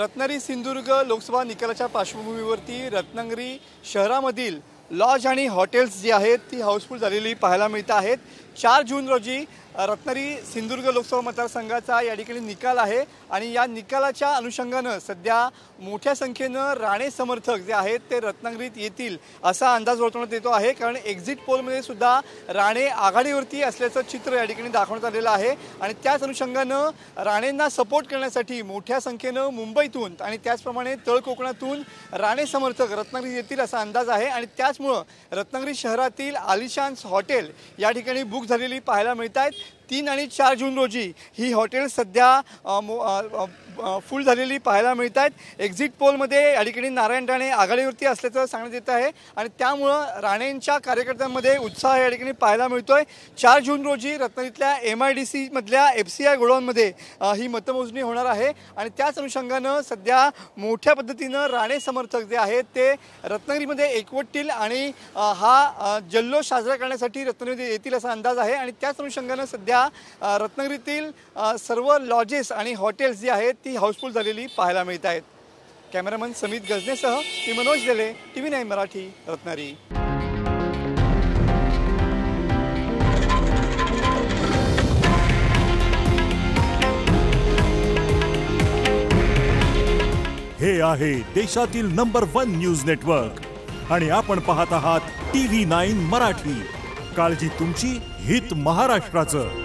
रत्नागिरी सिंधुदुर्ग लोकसभा निकालाच्या पार्श्वभूमीवरती रत्नागिरी शहरामधील लॉज आणि हॉटेल्स जी आहेत ती हाऊसफुल झालेली पाहायला मिळत आहेत। 4 जून रोजी रत्नागिरी सिंधुदुर्ग लोकसभा मतदारसंघाचा या ठिकाणी निकाल आहे आणि या निकालाच्या अनुषंगाने सध्या मोठ्या संख्येने राणे समर्थक जे आहेत ते रत्नागिरीत येतील असा अंदाज वर्तवण्यात येतो आहे। कारण एक्झिट पोलमध्ये सुद्धा राणे आघाडीवरती असल्याचं चित्र या ठिकाणी दाखवण्यात आलेलं आहे आणि त्याच अनुषंगाने राणेंना सपोर्ट करण्यासाठी मोठ्या संख्येने मुंबईतून आणि त्याचप्रमाणे तळ कोकणातून राणे समर्थक रत्नागिरीत येतील असा अंदाज आहे आणि त्याचमुळे रत्नागिरी शहरातील आलिशान हॉटेल या ठिकाणी बुक झालेली पाहायला मिळत आहेत। 3 आणि 4 जून रोजी ही हॉटेल सध्या फुल झालेली पाहायला मिळत आहेत। एक्झिट पोलमध्ये या ठिकाणी नारायण राणे आघाडीवरती असल्याचं सांगण्यात येत आहे आणि त्यामुळे राणेंच्या कार्यकर्त्यांमध्ये उत्साह या ठिकाणी पाहायला मिळतोय। 4 जून रोजी रत्नागिरीतल्या MIDC मधल्या FCI गोडाऊनमध्ये ही मतमोजणी होणार आहे आणि त्याच अनुषंगाने सध्या मोठ्या पद्धतीने राणे समर्थक जे आहेत ते रत्नागिरीमध्ये एकवटतील आणि हा जल्लोष साजरा करण्यासाठी रत्नागिरीमध्ये येतील असा अंदाज आहे आणि त्याच अनुषंगाने सध्या रत्नागिरीतील सर्व लॉजेस आणि हॉटेल्स जी आहेत ती हाऊसफुल झालेली पाहायला मिळत आहेत। कॅमेरामन समित गजनेसह मी मनोज देले, TV9 मराठी, रत्नागिरी। हे आहे देशातील नंबर 1 न्यूज नेटवर्क आणि आपण पाहत आहात TV9 मराठी। काळजी तुमची, हित महाराष्ट्राचं।